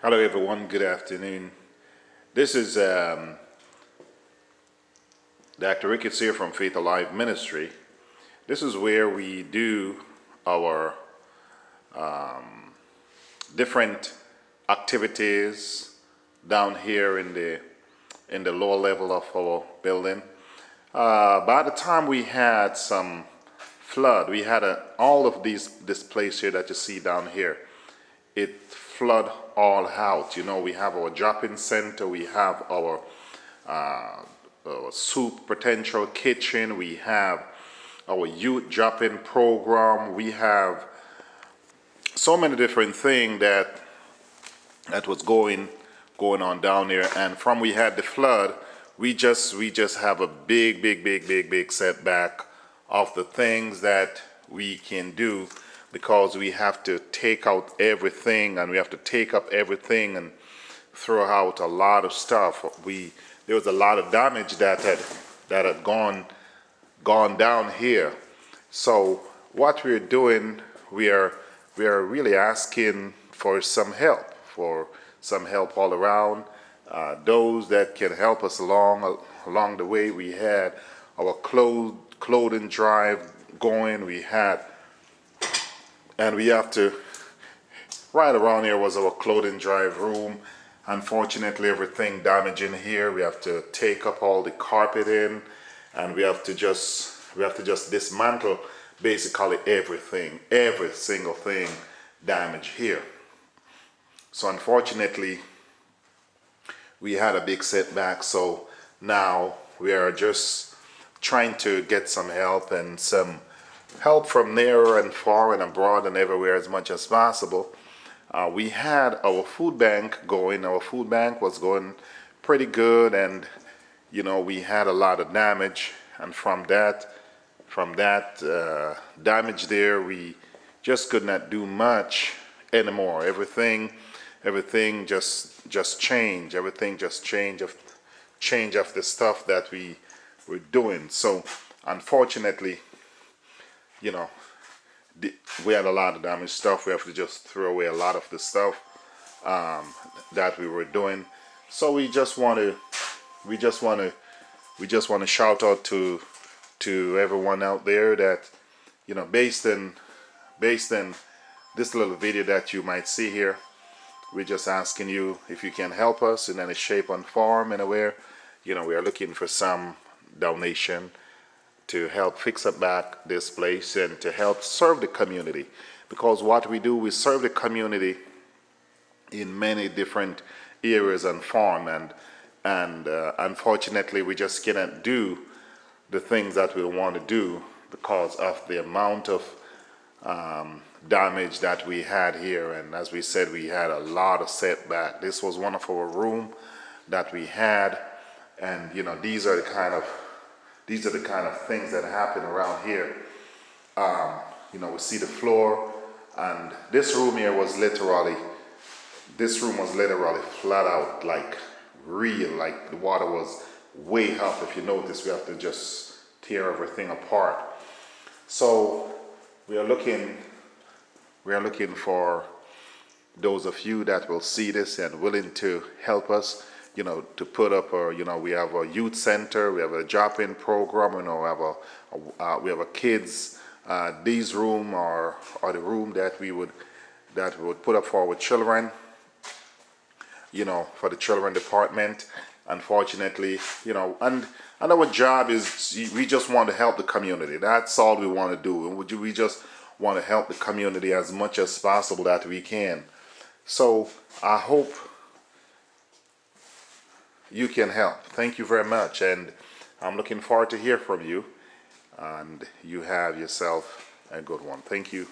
Hello, everyone. Good afternoon. This is Dr. Ricketts here from Faith Alive Ministry. This is where we do our different activities down here in the lower level of our building. By the time we had some flood, we had all of this place here that you see down here. It flood all out. You know, we have our drop-in center, we have our soup potential kitchen, we have our youth drop-in program, we have so many different things that was going on down there. And from we had the flood, we just have a big setback of the things that we can do, because we have to take out everything and we have to take up everything and throw out a lot of stuff. There was a lot of damage that had gone down here. So what we're doing, we are really asking for some help all around. Those that can help us along the way. We had our clothing drive going. And we have to, right around here was our clothing drive room. Unfortunately, everything damaged in here. We have to take up all the carpet in, and we have to just dismantle basically everything, every single thing damaged here. So unfortunately, we had a big setback. So now we are just trying to get some help and some help from near and far and abroad and everywhere as much as possible. We had our food bank going. Our food bank was going pretty good, and we had a lot of damage. And from that damage there, we just could not do much anymore. Everything just changed. Everything just changed of the stuff that we were doing. So unfortunately, we had a lot of damaged stuff. We have to just throw away a lot of the stuff that we were doing. So we just want to shout out to everyone out there that, based on this little video that you might see here, we're just asking you if you can help us in any shape and form, anywhere. We are looking for some donation to help fix up back this place and to help serve the community. Because what we do, we serve the community in many different areas and form, and unfortunately we just cannot do the things that we want to do because of the amount of damage that we had here. And as we said, we had a lot of setback. This was one of our room that we had, and these are the kind of things that happen around here. We see the floor, and this room here was literally flat out, like the water was way up. If you notice, we have to just tear everything apart. So we are looking for those of you that will see this and willing to help us, to put up we have a youth center, we have a drop-in program, we have a kids, these room are the room that we would put up for our children, for the children department. Unfortunately, and our job is, we just want to help the community. That's all we want to do. And we just want to help the community as much as possible that we can. So I hope you can help. Thank you very much, and I'm looking forward to hear from you, and you have yourself a good one. Thank you.